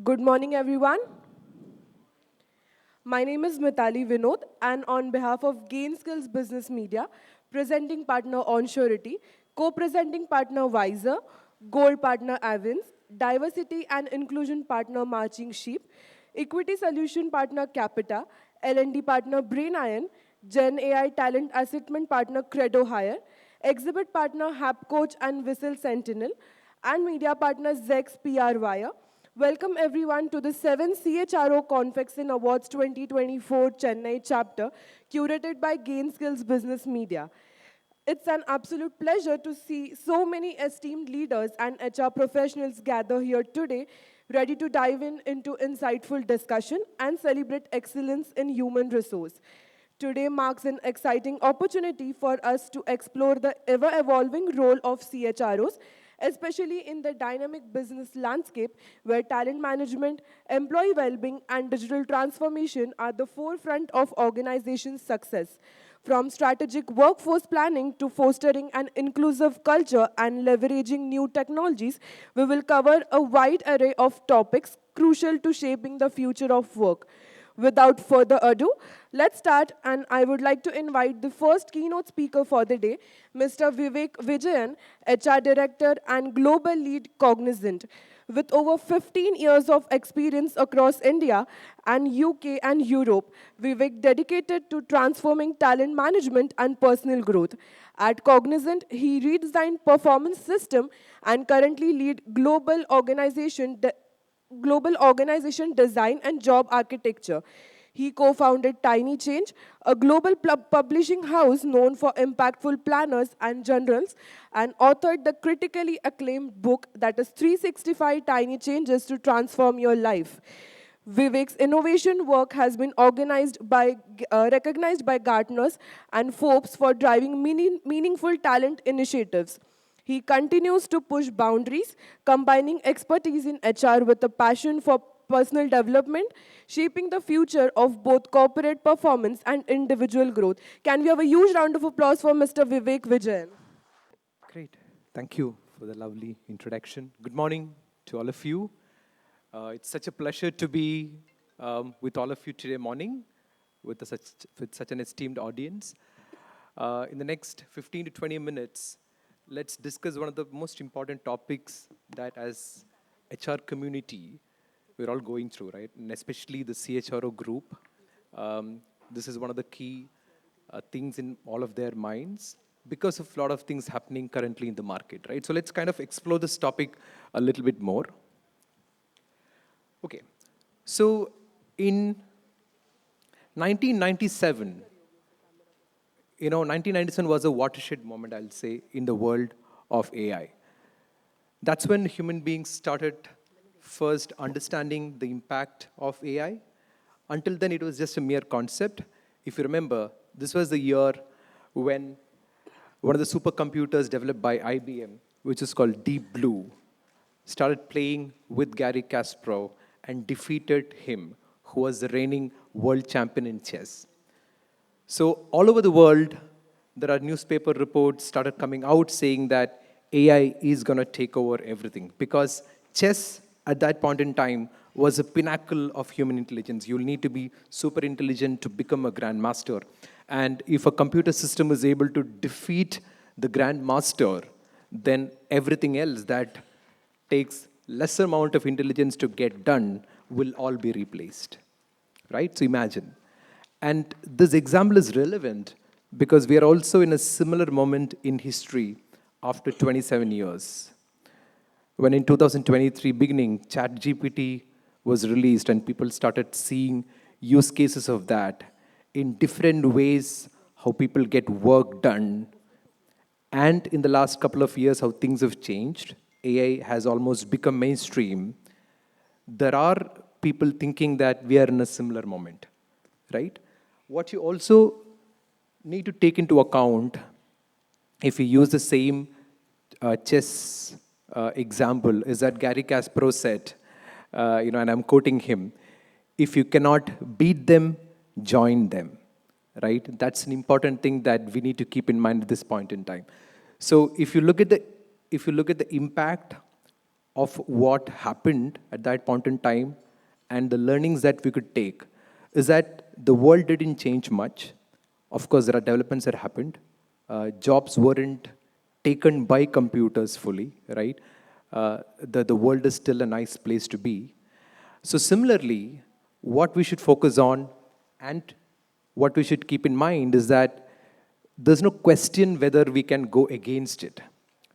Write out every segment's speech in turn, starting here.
Good morning, everyone. My name is Mitali Vinod, and on behalf of Gain Skills Business Media, presenting partner Onsurity, co-presenting partner Wiser, gold partner Avins, diversity and inclusion partner Marching Sheep, equity solution partner Capita, L&D partner Brain Iron, Gen AI talent assessment partner Credo Hire, exhibit partner Hap Coach and Whistle Sentinel, and media partner Zex PR Wire. Welcome everyone to the 7th CHRO Confection Awards 2024 Chennai chapter, curated by Gain Skills Business Media. It's an absolute pleasure to see so many esteemed leaders and HR professionals gather here today, ready to dive into insightful discussion and celebrate excellence in human resource. Today marks an exciting opportunity for us to explore the ever-evolving role of CHROs, especially in the dynamic business landscape where talent management, employee well-being, and digital transformation are the forefront of organizations' success. From strategic workforce planning to fostering an inclusive culture and leveraging new technologies, we will cover a wide array of topics crucial to shaping the future of work. Without further ado, let's start, and I would like to invite the first keynote speaker for the day, Mr. Vivek Vijayan, HR Director and Global Lead Cognizant. With over 15 years of experience across India and UK and Europe, Vivek dedicated to transforming talent management and personal growth. At Cognizant, he redesigned performance system and currently lead global organization design and job architecture. He co-founded Tiny Change, a global publishing house known for impactful planners and journals, and authored the critically acclaimed book that is 365 Tiny Changes to Transform Your Life. Vivek's innovation work has been recognized by Gartners and Forbes for driving meaningful talent initiatives. He continues to push boundaries, combining expertise in HR with a passion for personal development, shaping the future of both corporate performance and individual growth. Can we have a huge round of applause for Mr. Vivek Vijayan? Great. Thank you for the lovely introduction. Good morning to all of you. It's such a pleasure to be with all of you today morning with such an esteemed audience. In the next 15 to 20 minutes, let's discuss one of the most important topics that as HR community, we're all going through, right? And especially the CHRO group. This is one of the key things in all of their minds because of a lot of things happening currently in the market, right? So let's kind of explore this topic a little bit more. Okay, so in 1997, 1997 was a watershed moment, I'll say, in the world of AI. That's when human beings started first understanding the impact of AI. Until then, it was just a mere concept. If you remember, this was the year when one of the supercomputers developed by IBM, which is called Deep Blue, started playing with Gary Kasparov and defeated him, who was the reigning world champion in chess. So all over the world, there are newspaper reports started coming out saying that AI is going to take over everything because chess at that point in time was a pinnacle of human intelligence. You'll need to be super intelligent to become a grandmaster. And if a computer system is able to defeat the grandmaster, then everything else that takes lesser amount of intelligence to get done will all be replaced, right? So imagine. And this example is relevant because we are also in a similar moment in history after 27 years. When in 2023 beginning, ChatGPT was released and people started seeing use cases of that in different ways, how people get work done. And in the last couple of years, how things have changed. AI has almost become mainstream. There are people thinking that we are in a similar moment, right? What you also need to take into account, if you use the same chess example, is that Gary Kasparov said, and I'm quoting him, if you cannot beat them, join them, right? That's an important thing that we need to keep in mind at this point in time. So if you look at the impact of what happened at that point in time and the learnings that we could take is that the world didn't change much. Of course, there are developments that happened. Jobs weren't taken by computers fully, right? The world is still a nice place to be. So similarly, what we should focus on and what we should keep in mind is that there's no question whether we can go against it,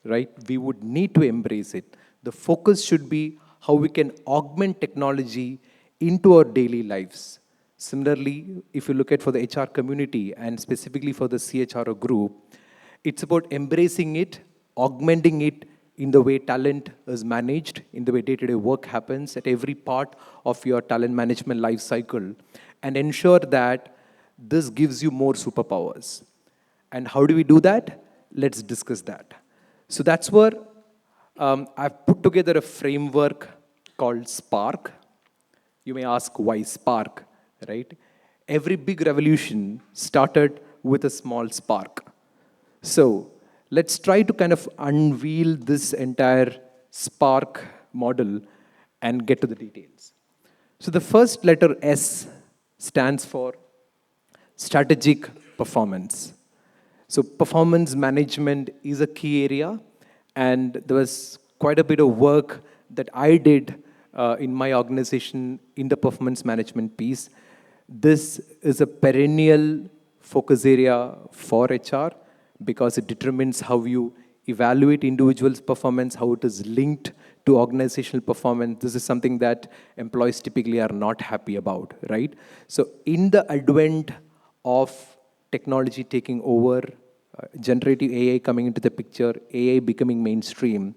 right? We would need to embrace it. The focus should be how we can augment technology into our daily lives. Similarly, if you look at for the HR community and specifically for the CHRO group, it's about embracing it, augmenting it in the way talent is managed, in the way day-to-day work happens at every part of your talent management life cycle, and ensure that this gives you more superpowers. And how do we do that? Let's discuss that. So that's where I've put together a framework called Spark. You may ask why Spark, right? Every big revolution started with a small spark. So let's try to kind of unveil this entire Spark model and get to the details. So the first letter S stands for strategic performance. So performance management is a key area, and there was quite a bit of work that I did in my organization in the performance management piece. This is a perennial focus area for HR because it determines how you evaluate individuals' performance, how it is linked to organizational performance. This is something that employees typically are not happy about, right? So in the advent of technology taking over, generative AI coming into the picture, AI becoming mainstream,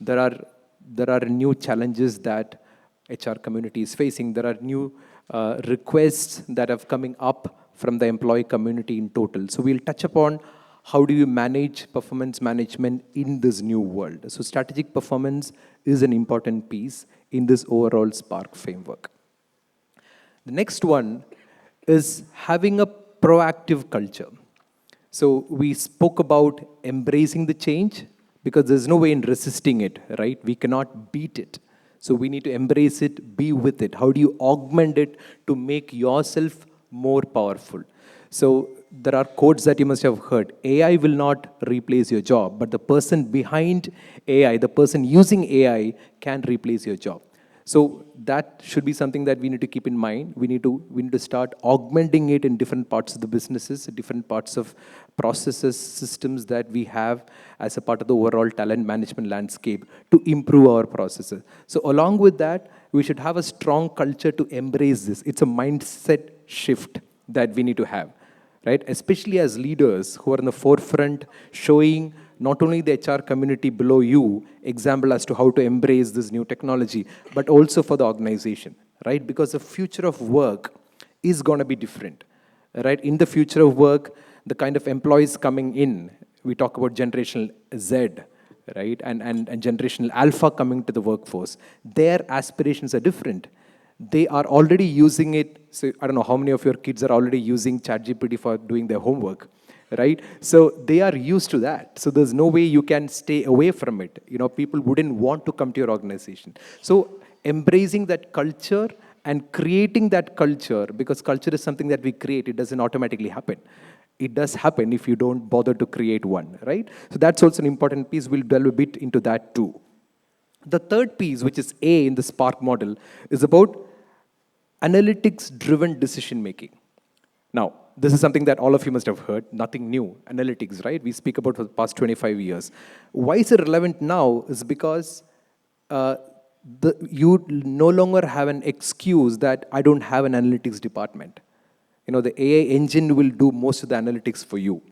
there are new challenges that HR community is facing. There are new requests that have coming up from the employee community in total. So we'll touch upon how do you manage performance management in this new world. So strategic performance is an important piece in this overall Spark framework. The next one is having a proactive culture. So we spoke about embracing the change because there's no way in resisting it, right? We cannot beat it. So we need to embrace it, be with it. How do you augment it to make yourself more powerful? So there are quotes that you must have heard. AI will not replace your job, but the person behind AI, the person using AI can replace your job. So that should be something that we need to keep in mind. We need to start augmenting it in different parts of the businesses, different parts of processes, systems that we have as a part of the overall talent management landscape to improve our processes. So along with that, we should have a strong culture to embrace this. It's a mindset shift that we need to have, right? Especially as leaders who are in the forefront, showing not only the HR community below you example as to how to embrace this new technology, but also for the organization, right? Because the future of work is going to be different, right? In the future of work, the kind of employees coming in, we talk about generational Z, right? And generational alpha coming to the workforce. Their aspirations are different. They are already using it. So I don't know how many of your kids are already using ChatGPT for doing their homework, right? So they are used to that. So there's no way you can stay away from it. You know, people wouldn't want to come to your organization. So embracing that culture and creating that culture, because culture is something that we create, it doesn't automatically happen. It does happen if you don't bother to create one, right? So that's also an important piece. We'll delve a bit into that too. The third piece, which is A in the Spark model, is about analytics-driven decision-making. Now, this is something that all of you must have heard, nothing new, analytics, right? We speak about for the past 25 years. Why is it relevant now is because you no longer have an excuse that I don't have an analytics department. You know, the AI engine will do most of the analytics for you,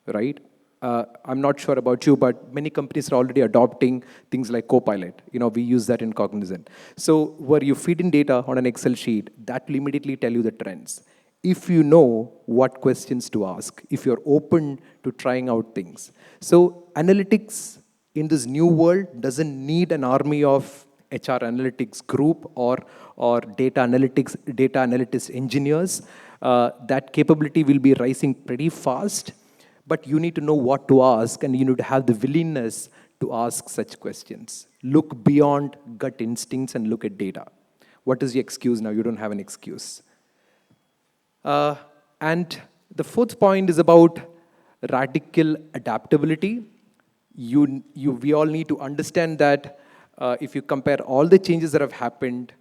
right? I'm not sure about you, but many companies are already adopting things like Copilot. You know, we use that in Cognizant. So where you feed in data on an Excel sheet, that will immediately tell you the trends. If you know what questions to ask, if you're open to trying out things. So analytics in this new world doesn't need an army of HR analytics group or data analytics engineers. That capability will be rising pretty fast, but you need to know what to ask and you need to have the willingness to ask such questions. Look beyond gut instincts and look at data. What is your excuse now? You don't have an excuse. And the fourth point is about radical adaptability. We all need to understand that if you compare all the changes that have happened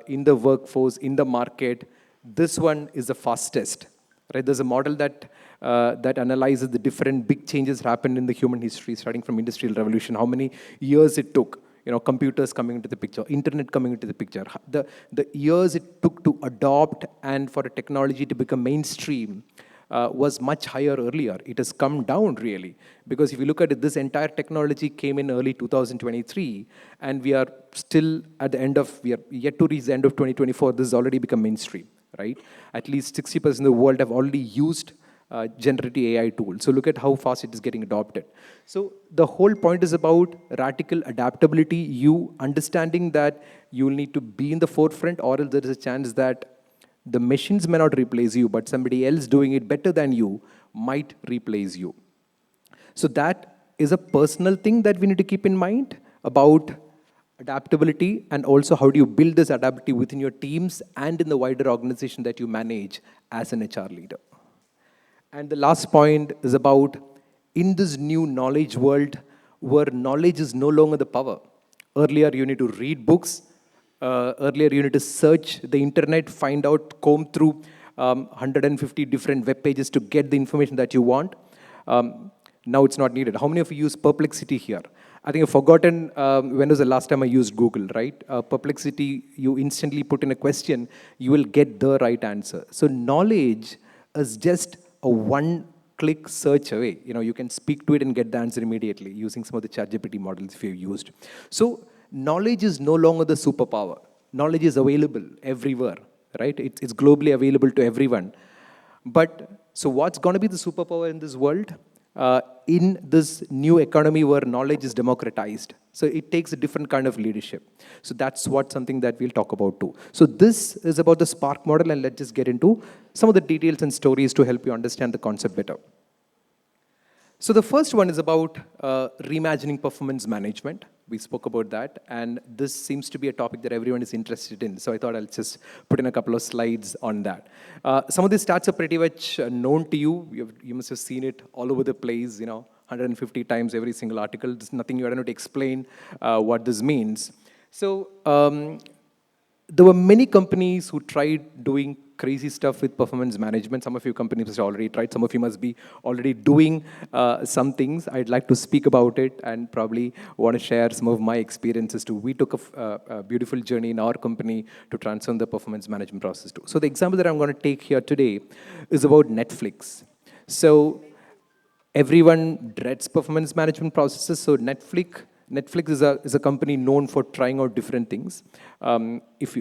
in the workforce, in the market, this one is the fastest. Right? There's a model that analyzes the different big changes happened in the human history, starting from industrial revolution, how many years it took. Computers coming into the picture, internet coming into the picture, the years it took to adopt and for a technology to become mainstream was much higher earlier. It has come down really, because if you look at it, this entire technology came in early 2023, and we are still at the end of, we are yet to reach the end of 2024. This has already become mainstream, right? At least 60% of the world have already used generative AI tools. So look at how fast it is getting adopted. So the whole point is about radical adaptability, you understanding that you will need to be in the forefront, or else there is a chance that the machines may not replace you, but somebody else doing it better than you might replace you. So that is a personal thing that we need to keep in mind about adaptability, and also how do you build this adaptability within your teams and in the wider organization that you manage as an HR leader. And the last point is about, in this new knowledge world where knowledge is no longer the power. Earlier, you need to read books. Earlier, you need to search the internet, find out, comb through 150 different web pages to get the information that you want. Now it's not needed. How many of you use Perplexity here? I think I've forgotten when was the last time I used Google, right? Perplexity, you instantly put in a question, you will get the right answer. So knowledge is just a one-click search away. You can speak to it and get the answer immediately using some of the ChatGPT models if you've used. So knowledge is no longer the superpower. Knowledge is available everywhere, right? It's globally available to everyone. But so what's going to be the superpower in this world? In this new economy where knowledge is democratized. So it takes a different kind of leadership. So that's something that we'll talk about too. So this is about the Spark model, and let's just get into some of the details and stories to help you understand the concept better. So the first one is about reimagining performance management. We spoke about that, and this seems to be a topic that everyone is interested in. So I thought I'll just put in a couple of slides on that. Some of these stats are pretty much known to you. You must have seen it all over the place, 150 times every single article. There's nothing you don't need to explain what this means. So there were many companies who tried doing crazy stuff with performance management. Some of you companies have already tried. Some of you must be already doing some things. I'd like to speak about it and probably want to share some of my experiences too. We took a beautiful journey in our company to transform the performance management process too. So the example that I'm going to take here today is about Netflix. So everyone dreads performance management processes. So Netflix is a company known for trying out different things. If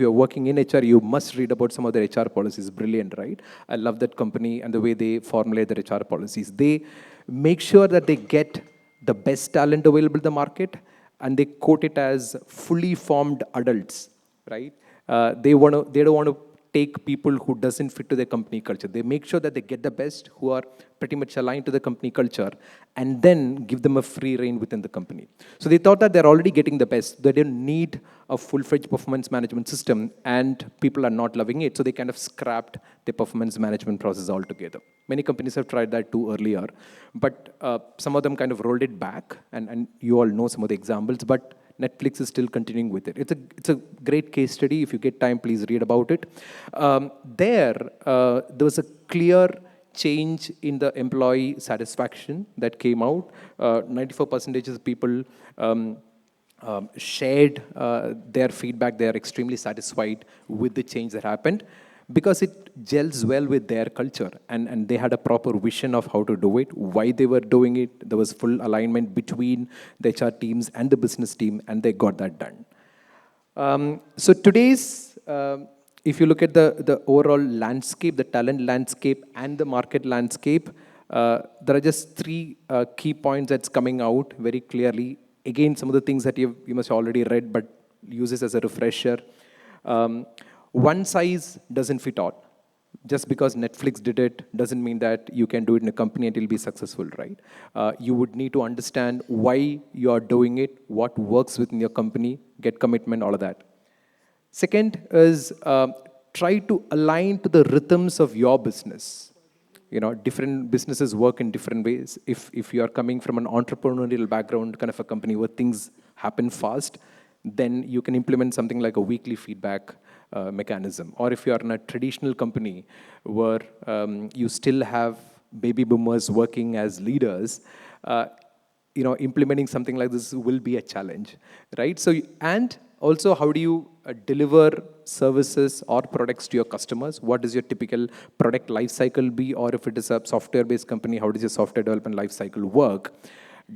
you're working in HR, you must read about some of their HR policies. Brilliant, right? I love that company and the way they formulate their HR policies. They make sure that they get the best talent available in the market, and they quote it as fully formed adults, right? They don't want to take people who doesn't fit to their company culture. They make sure that they get the best who are pretty much aligned to the company culture, and then give them a free rein within the company. So they thought that they're already getting the best. They didn't need a full-fledged performance management system, and people are not loving it. So they kind of scrapped the performance management process altogether. Many companies have tried that too earlier, but some of them kind of rolled it back, and you all know some of the examples, but Netflix is still continuing with it. It's a great case study. If you get time, please read about it. There was a clear change in the employee satisfaction that came out. 94% of people shared their feedback. They are extremely satisfied with the change that happened, because it gels well with their culture, and they had a proper vision of how to do it, why they were doing it. There was full alignment between the HR teams and the business team, and they got that done. So today's, if you look at the overall landscape, the talent landscape and the market landscape, there are just three key points that's coming out very clearly. Again, some of the things that you must have already read, but use this as a refresher. One size doesn't fit all. Just because Netflix did it doesn't mean that you can do it in a company and it'll be successful, right? You would need to understand why you are doing it, what works within your company, get commitment, all of that. Second is try to align to the rhythms of your business. You know, different businesses work in different ways. If you are coming from an entrepreneurial background, kind of a company where things happen fast, then you can implement something like a weekly feedback mechanism. Or if you are in a traditional company where you still have baby boomers working as leaders, implementing something like this will be a challenge, right? So, and also, how do you deliver services or products to your customers? What does your typical product life cycle be? Or if it is a software-based company, how does your software development life cycle work?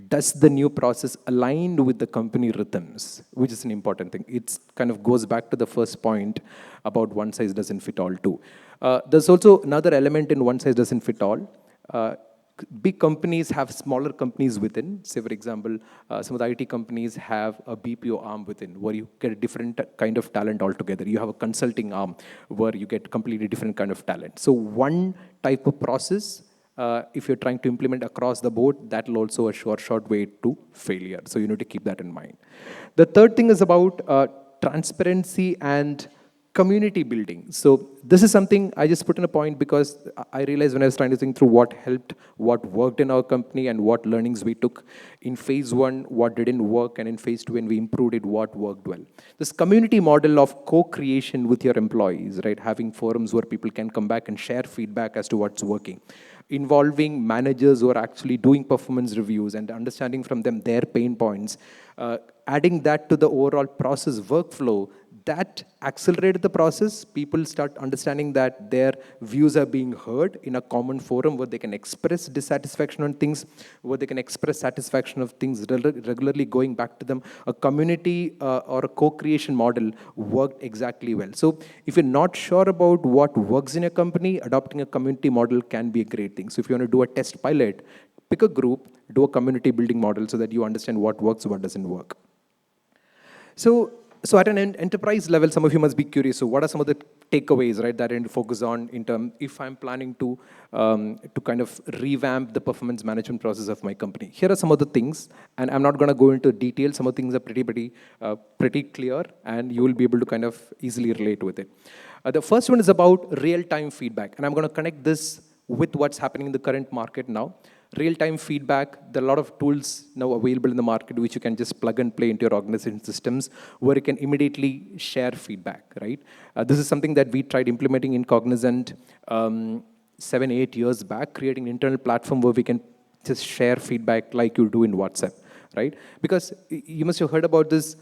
Does the new process align with the company rhythms, which is an important thing. It kind of goes back to the first point about one size doesn't fit all too. There's also another element in one size doesn't fit all. Big companies have smaller companies within. Say, for example, some of the IT companies have a BPO arm within, where you get a different kind of talent altogether. You have a consulting arm where you get completely different kind of talent. So one type of process, if you're trying to implement across the board, that will also a short way to failure. So you need to keep that in mind. The third thing is about transparency and community building. So this is something I just put in a point because I realized when I was trying to think through what helped, what worked in our company, and what learnings we took in phase one, what didn't work, and in phase two, when we improved it, what worked well. This community model of co-creation with your employees, right? Having forums where people can come back and share feedback as to what's working. Involving managers who are actually doing performance reviews and understanding from them their pain points. Adding that to the overall process workflow, that accelerated the process. People start understanding that their views are being heard in a common forum where they can express dissatisfaction on things, where they can express satisfaction of things regularly going back to them. A community or a co-creation model worked exactly well. So if you're not sure about what works in a company, adopting a community model can be a great thing. So if you want to do a test pilot, pick a group, do a community building model so that you understand what works, what doesn't work. So at an enterprise level, some of you must be curious. So what are some of the takeaways, right, that I need to focus on in terms if I'm planning to kind of revamp the performance management process of my company? Here are some of the things, and I'm not going to go into detail. Some of the things are pretty clear, and you will be able to kind of easily relate with it. The first one is about real-time feedback, and I'm going to connect this with what's happening in the current market now. Real-time feedback, there are a lot of tools now available in the market which you can just plug and play into your organization systems where you can immediately share feedback, right? This is something that we tried implementing in Cognizant 7-8 years back, creating an internal platform where we can just share feedback like you do in WhatsApp, right? Because you must have heard about this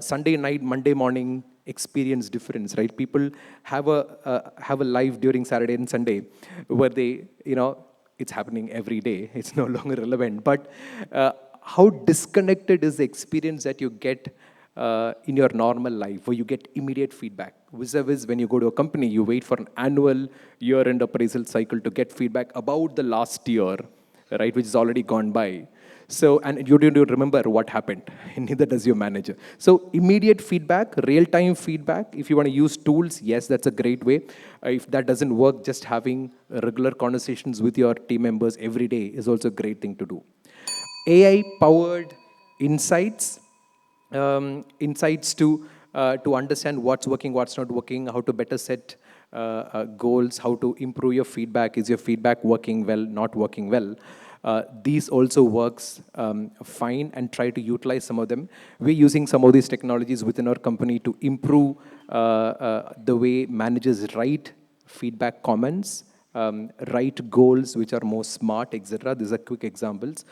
Sunday night, Monday morning experience difference, right? People have a life during Saturday and Sunday where they, it's happening every day. It's no longer relevant. But how disconnected is the experience that you get in your normal life, where you get immediate feedback? Vis-a-vis when you go to a company, you wait for an annual year-end appraisal cycle to get feedback about the last year, right, which is already gone by. So, and you don't remember what happened, and neither does your manager. So immediate feedback, real-time feedback. If you want to use tools, yes, that's a great way. If that doesn't work, just having regular conversations with your team members every day is also a great thing to do. AI-powered insights, insights to understand what's working, what's not working, how to better set goals, how to improve your feedback. Is your feedback working well, not working well? These also works fine, and try to utilize some of them. We're using some of these technologies within our company to improve the way managers write feedback comments, write goals which are more smart, etc. These are quick examples.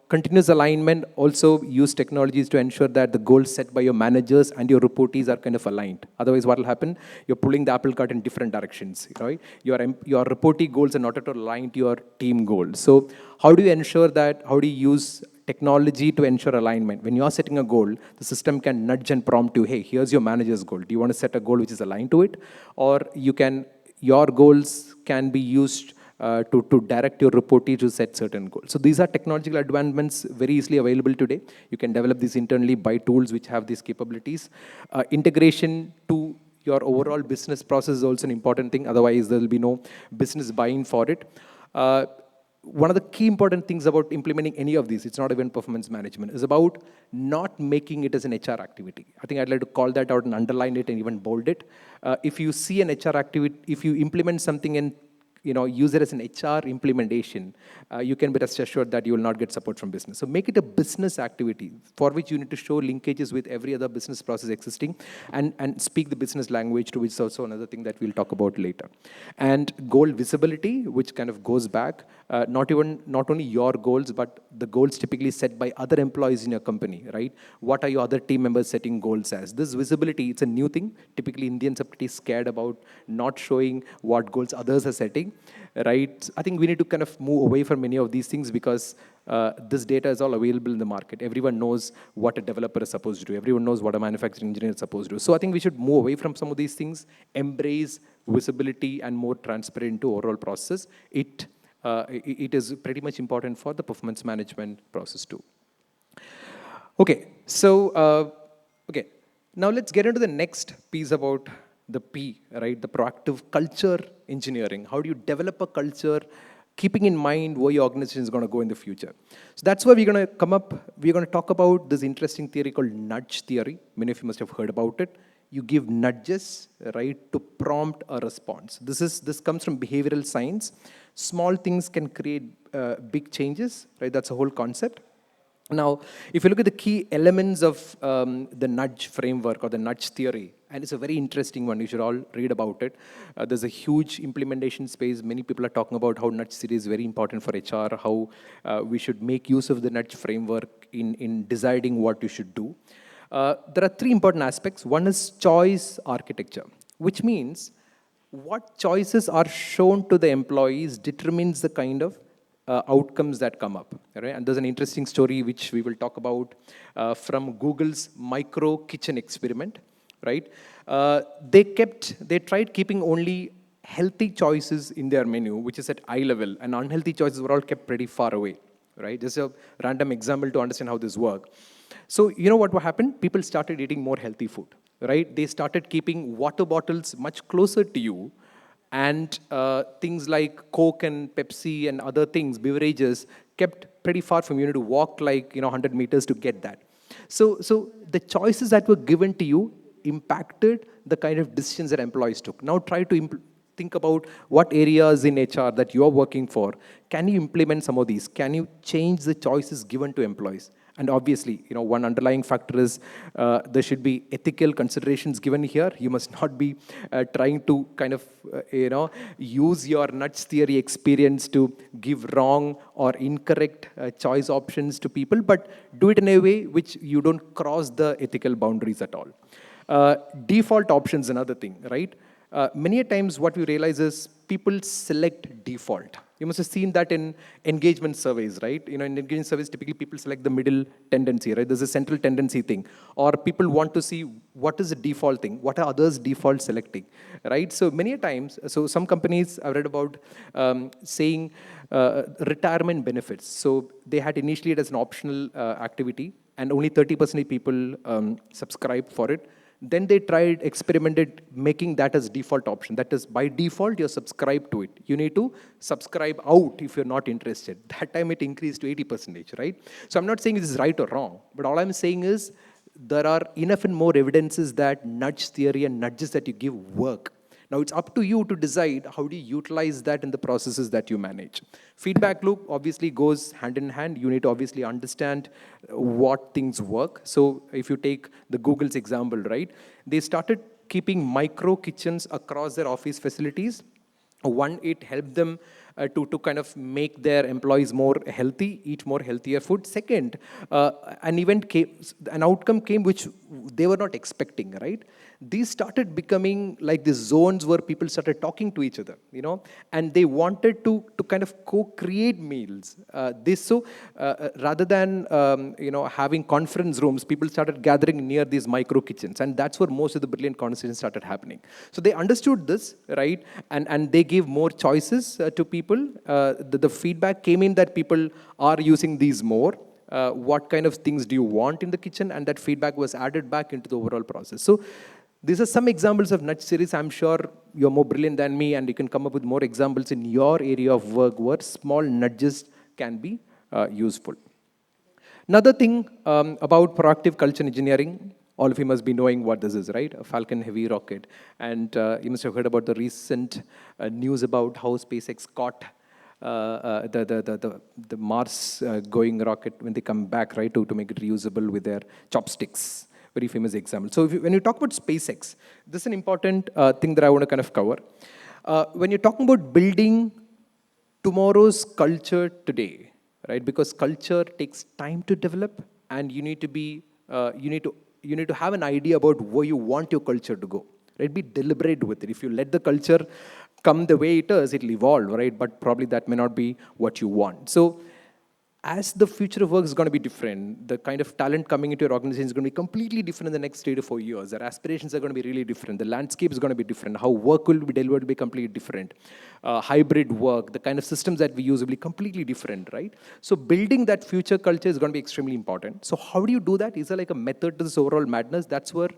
Continuous alignment, also use technologies to ensure that the goals set by your managers and your reportees are kind of aligned. Otherwise, what will happen? You're pulling the apple cart in different directions, right? Your reportee goals are not at all aligned to your team goals. So how do you ensure that? How do you use technology to ensure alignment? When you're setting a goal, the system can nudge and prompt you, hey, here's your manager's goal. Do you want to set a goal which is aligned to it? Or your goals can be used to direct your reportee to set certain goals. So these are technological advancements very easily available today. You can develop these internally by tools which have these capabilities. Integration to your overall business process is also an important thing. Otherwise, there will be no business buy-in for it. One of the key important things about implementing any of these, it's not even performance management, is about not making it as an HR activity. I think I'd like to call that out and underline it and even bold it. If you see an HR activity, if you implement something and use it as an HR implementation, you can be rest assured that you will not get support from business. So make it a business activity for which you need to show linkages with every other business process existing and speak the business language, to which is also another thing that we'll talk about later. And goal visibility, which kind of goes back, not only your goals, but the goals typically set by other employees in your company, right? What are your other team members setting goals as? This visibility, it's a new thing. Typically, Indians are pretty scared about not showing what goals others are setting, right? I think we need to kind of move away from many of these things because this data is all available in the market. Everyone knows what a developer is supposed to do. Everyone knows what a manufacturing engineer is supposed to do. So I think we should move away from some of these things, embrace visibility and more transparent to overall process. It is pretty much important for the performance management process too. Okay, so, now let's get into the next piece about the P, right? The proactive culture engineering. How do you develop a culture keeping in mind where your organization is going to go in the future? So that's where we're going to talk about this interesting theory called nudge theory. Many of you must have heard about it. You give nudges, right, to prompt a response. This comes from behavioral science. Small things can create big changes, right? That's a whole concept. Now, if you look at the key elements of the nudge framework or the nudge theory, and it's a very interesting one, you should all read about it. There's a huge implementation space. Many people are talking about how nudge theory is very important for HR, how we should make use of the nudge framework in deciding what you should do. There are three important aspects. One is choice architecture, which means what choices are shown to the employees determines the kind of outcomes that come up, right? And there's an interesting story which we will talk about from Google's micro kitchen experiment, right? They tried keeping only healthy choices in their menu, which is at eye level, and unhealthy choices were all kept pretty far away, right? Just a random example to understand how this works. So you know what happened? People started eating more healthy food, right? They started keeping water bottles much closer to you, and things like Coke and Pepsi and other things, beverages, kept pretty far from you. You need to walk like 100 meters to get that. So the choices that were given to you impacted the kind of decisions that employees took. Now try to think about what areas in HR that you're working for. Can you implement some of these? Can you change the choices given to employees? And obviously, one underlying factor is there should be ethical considerations given here. You must not be trying to kind of, use your nudge theory experience to give wrong or incorrect choice options to people, but do it in a way which you don't cross the ethical boundaries at all. Default options, another thing, right? Many times what we realize is people select default. You must have seen that in engagement surveys, right? In engagement surveys, typically people select the middle tendency, right? There's a central tendency thing. Or people want to see what is the default thing, what are others default selecting, right? So many times, some companies I've read about saying retirement benefits. So they had initially it as an optional activity, and only 30% of people subscribed for it. Then they experimented making that as default option. That is, by default, you're subscribed to it. You need to subscribe out if you're not interested. That time it increased to 80%, right? So I'm not saying this is right or wrong, but all I'm saying is there are enough and more evidences that nudge theory and nudges that you give work. Now it's up to you to decide how do you utilize that in the processes that you manage. Feedback loop obviously goes hand in hand. You need to obviously understand what things work. So if you take the Google's example, right? They started keeping micro kitchens across their office facilities. One, it helped them to kind of make their employees more healthy, eat more healthier food. Second, an outcome came which they were not expecting, right? These started becoming like these zones where people started talking to each other, and they wanted to kind of co-create meals. Rather than having conference rooms, people started gathering near these micro kitchens, and that's where most of the brilliant conversations started happening. So they understood this, right, and they gave more choices to people. The feedback came in that people are using these more. What kind of things do you want in the kitchen? And that feedback was added back into the overall process. So These are some examples of nudge series. I'm sure you're more brilliant than me, and you can come up with more examples in your area of work where small nudges can be useful. Another thing about proactive culture engineering, all of you must be knowing what this is, right? A Falcon Heavy rocket. And you must have heard about the recent news about how SpaceX caught the Mars going rocket when they come back, right, to make it reusable with their chopsticks. Very famous example. So when you talk about SpaceX, this is an important thing that I want to kind of cover. When you're talking about building tomorrow's culture today, right? Because culture takes time to develop, and you need to be, you need to have an idea about where you want your culture to go, right? Be deliberate with it. If you let the culture come the way it is, it'll evolve, right? But probably that may not be what you want. So as the future of work is going to be different, the kind of talent coming into your organization is going to be completely different in the next 3 to 4 years. Their aspirations are going to be really different. The landscape is going to be different. How work will be delivered will be completely different. Hybrid work, the kind of systems that we use will be completely different, right? So building that future culture is going to be extremely important. So how do you do that? Is there like a method to this overall madness? That's where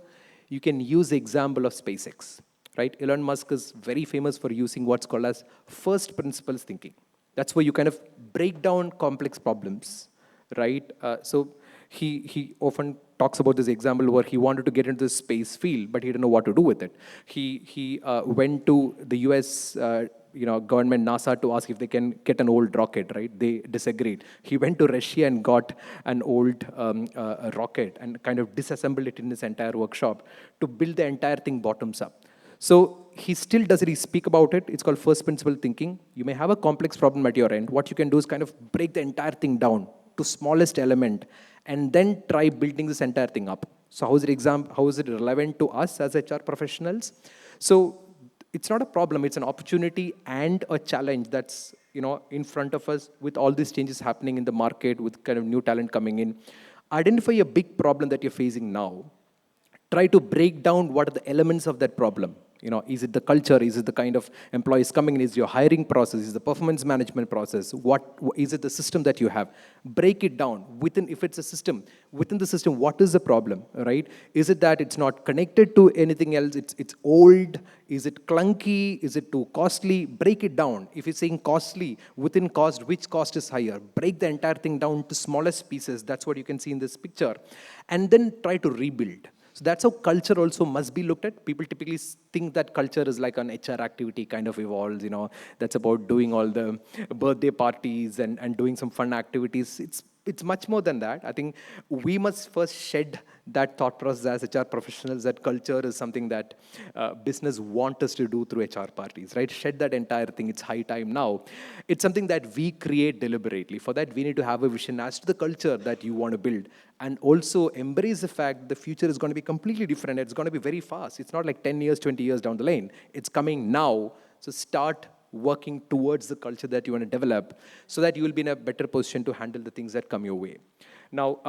you can use the example of SpaceX, right? Elon Musk is very famous for using what's called as first principles thinking. That's where you kind of break down complex problems, right? So he often talks about this example where he wanted to get into the space field, but he didn't know what to do with it. He went to the U.S. Government, NASA, to ask if they can get an old rocket, right? They disagreed. He went to Russia and got an old rocket and kind of disassembled it in his entire workshop to build the entire thing bottoms up. So he still does it. He speak about it. It's called first principle thinking. You may have a complex problem at your end. What you can do is kind of break the entire thing down to smallest element and then try building this entire thing up. So how is it relevant to us as HR professionals? So it's not a problem. It's an opportunity and a challenge that's in front of us with all these changes happening in the market, with kind of new talent coming in. Identify a big problem that you're facing now. Try to break down what are the elements of that problem. Is it the culture? Is it the kind of employees coming in? Is your hiring process? Is the performance management process? What is it the system that you have? Break it down. If it's a system, within the system, what is the problem, right? Is it that it's not connected to anything else? It's old? Is it clunky? Is it too costly? Break it down. If it's saying costly, within cost, which cost is higher? Break the entire thing down to smallest pieces. That's what you can see in this picture. And then try to rebuild. So that's how culture also must be looked at. People typically think that culture is like an HR activity, kind of evolves, that's about doing all the birthday parties and doing some fun activities. It's much more than that. I think we must first shed that thought process as HR professionals, that culture is something that business want us to do through HR parties, right? Shed that entire thing. It's high time now. It's something that we create deliberately. For that, we need to have a vision as to the culture that you want to build, and also embrace the fact the future is going to be completely different. It's going to be very fast. It's not like 10 years, 20 years down the lane. It's coming now. So start working towards the culture that you want to develop so that you will be in a better position to handle the things that come your way. Now,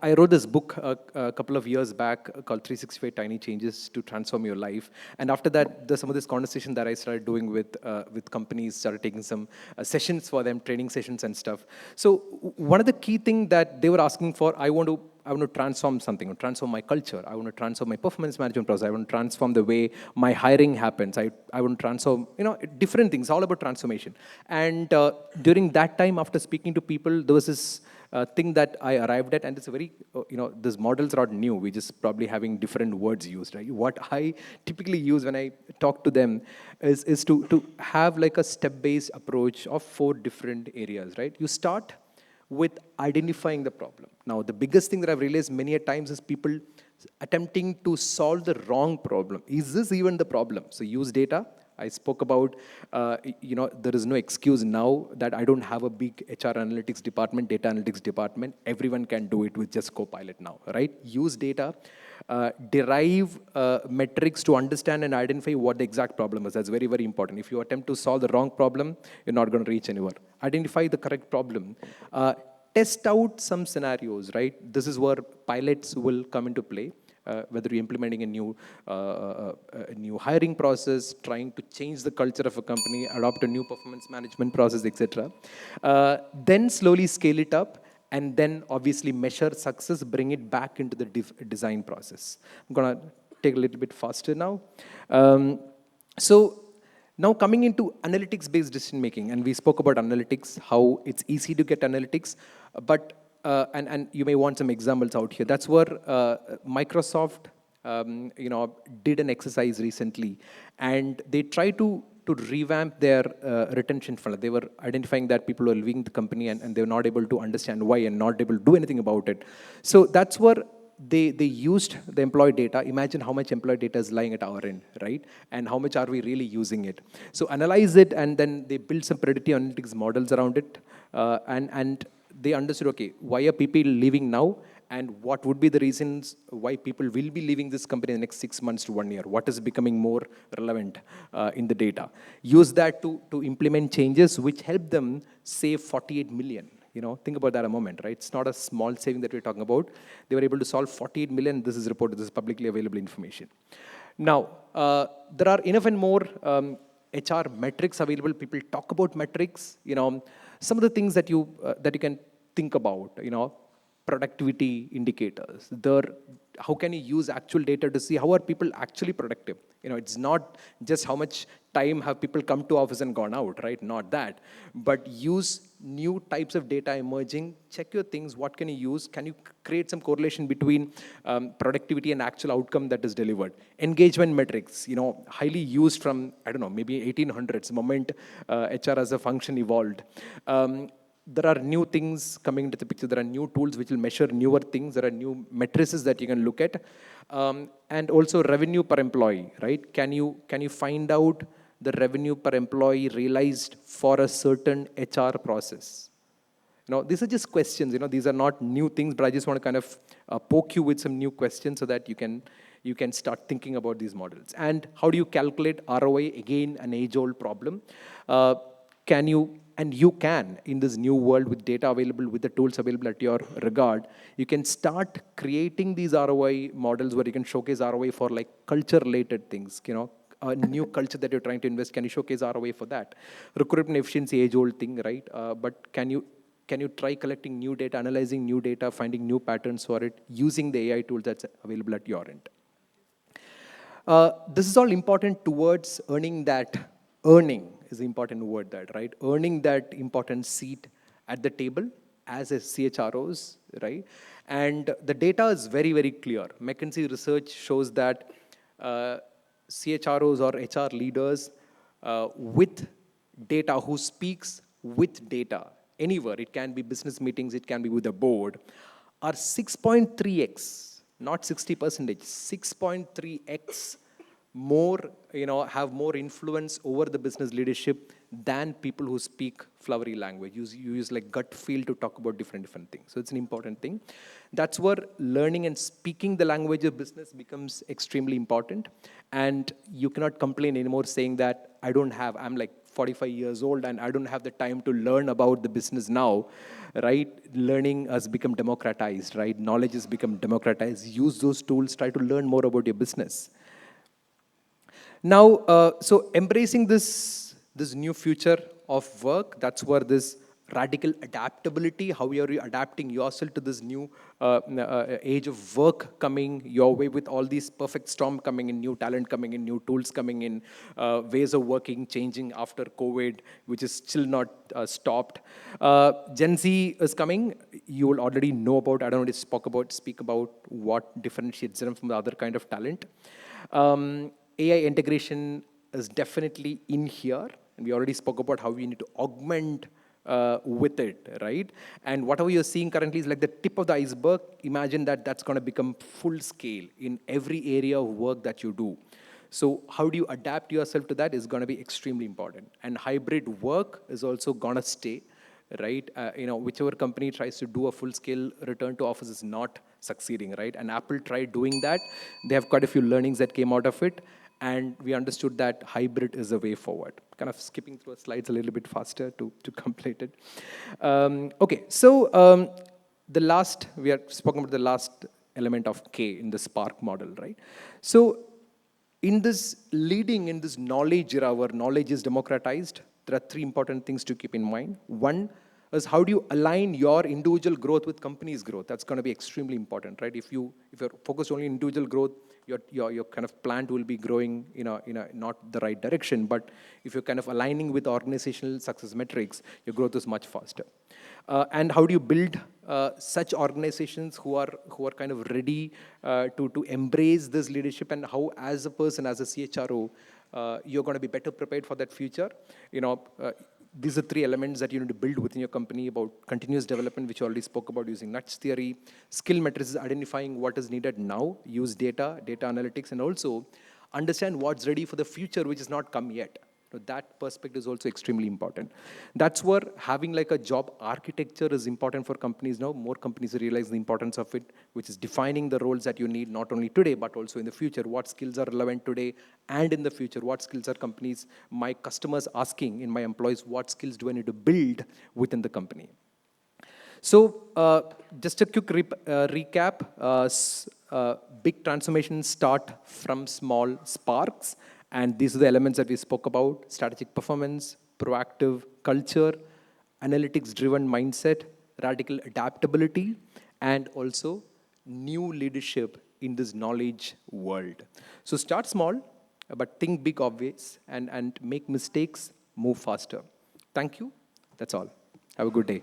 I wrote this book a couple of years back called 365 Tiny Changes to Transform Your Life. And after that, there's some of this conversation that I started doing with companies, started taking some sessions for them, training sessions and stuff. So one of the key things that they were asking for, I want to transform something, transform my culture. I want to transform my performance management process. I want to transform the way my hiring happens. I want to transform, different things, all about transformation. And during that time, after speaking to people, there was this thing that I arrived at, and it's a very, these models are not new. We're just probably having different words used, right? What I typically use when I talk to them is to have like a step-based approach of 4 different areas, right? You start with identifying the problem. Now, the biggest thing that I've realized many a times is people attempting to solve the wrong problem. Is this even the problem? So use data. I spoke about, there is no excuse now that I don't have a big HR analytics department, data analytics department. Everyone can do it with just Copilot now, right? Use data, derive metrics to understand and identify what the exact problem is. That's very, very important. If you attempt to solve the wrong problem, you're not going to reach anywhere. Identify the correct problem. Test out some scenarios, right? This is where pilots will come into play. Whether you're implementing a new hiring process, trying to change the culture of a company, adopt a new performance management process, etc. Then slowly scale it up, and then obviously measure success, bring it back into the design process. I'm gonna take a little bit faster now. So now coming into analytics-based decision making, and we spoke about analytics, how it's easy to get analytics, but and you may want some examples out here. That's where Microsoft, did an exercise recently, and they tried to revamp their retention funnel. They were identifying that people were leaving the company and they were not able to understand why and not able to do anything about it. So that's where they used the employee data. Imagine how much employee data is lying at our end, right? And how much are we really using it? So analyze it, and then they build some predictive analytics models around it, and they understood, okay, why are people leaving now? And what would be the reasons why people will be leaving this company in the next 6 months to 1 year? What is becoming more relevant in the data? Use that to implement changes which help them save 48 million. Think about that a moment, right? It's not a small saving that we're talking about. They were able to solve 48 million. This is reported. This is publicly available information. Now, there are enough and more HR metrics available. People talk about metrics. Some of the things that you can think about. Productivity indicators. How can you use actual data to see how are people actually productive? It's not just how much time have people come to office and gone out, right? Not that. But use new types of data emerging. Check your things. What can you use? Can you create some correlation between productivity and actual outcome that is delivered? Engagement metrics, highly used from, I don't know, maybe 1800s, the moment HR as a function evolved. There are new things coming into the picture. There are new tools which will measure newer things. There are new matrices that you can look at. And also revenue per employee, right? Can you find out the revenue per employee realized for a certain HR process? These are just questions. These are not new things, but I just want to kind of poke you with some new questions so that you can start thinking about these models. And how do you calculate ROI? Again, an age-old problem. You can, in this new world with data available, with the tools available at your regard, you can start creating these ROI models where you can showcase ROI for like culture-related things, a new culture that you're trying to invest. Can you showcase ROI for that? Recruitment efficiency, age-old thing, right? But can you try collecting new data, analyzing new data, finding new patterns for it, using the AI tools that's available at your end? This is all important towards earning is the important word there, right? Earning that important seat at the table as a CHROs, right? And the data is very, very clear. McKinsey research shows that CHROs or HR leaders with data, who speaks with data anywhere, it can be business meetings, it can be with the board, are 6.3x, not 60%, 6.3x more, have more influence over the business leadership than people who speak flowery language. You use like gut feel to talk about different things. So it's an important thing. That's where learning and speaking the language of business becomes extremely important. And you cannot complain anymore saying that I'm like 45 years old and I don't have the time to learn about the business now, right? Learning has become democratized, right? Knowledge has become democratized. Use those tools, try to learn more about your business. Now, so embracing this new future of work, that's where this radical adaptability, how are you adapting yourself to this new age of work coming your way, with all these perfect storm coming in, new talent coming in, new tools coming in, ways of working changing after COVID, which is still not stopped. Gen Z is coming. You will already know about, I don't want to speak about what differentiates them from the other kind of talent. AI integration is definitely in here, and we already spoke about how we need to augment with it, right? And whatever you're seeing currently is like the tip of the iceberg. Imagine that that's going to become full scale in every area of work that you do. So how do you adapt yourself to that is going to be extremely important. And hybrid work is also going to stay, right? Whichever company tries to do a full-scale return to office is not succeeding, right? And Apple tried doing that. They have quite a few learnings that came out of it. And we understood that hybrid is a way forward. Kind of skipping through slides a little bit faster to complete it. Okay, so we are spoken about the last element of K in the Spark model, right? So in this knowledge era where knowledge is democratized, there are three important things to keep in mind. One is, how do you align your individual growth with company's growth? That's going to be extremely important, right? If you're focused only on individual growth, your kind of plant will be growing not the right direction. But if you're kind of aligning with organizational success metrics, your growth is much faster. And how do you build such organizations who are kind of ready to embrace this leadership, and how, as a person, as a CHRO, you're going to be better prepared for that future? These are three elements that you need to build within your company: about continuous development, which you already spoke about using nudge theory; skill matrices, identifying what is needed now; use data analytics; and also understand what's ready for the future, which is not come yet. So that perspective is also extremely important. That's where having like a job architecture is important for companies now. More companies realize the importance of it, which is defining the roles that you need not only today, but also in the future. What skills are relevant today and in the future? What skills are companies, my customers asking in my employees, what skills do I need to build within the company? So just a quick recap. Big transformations start from small sparks. And these are the elements that we spoke about: strategic performance, proactive culture, analytics-driven mindset, radical adaptability, and also new leadership in this knowledge world. So start small, but think big always, and make mistakes, move faster. Thank you. That's all. Have a good day.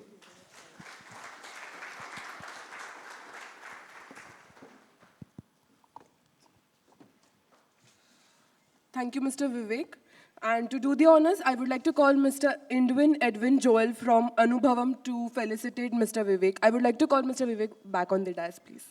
Thank you, Mr. Vivek. And to do the honors, I would like to call Mr. Indwin Edwin Joel from Anubhavam to felicitate Mr. Vivek. I would like to call Mr. Vivek back on the dais, please.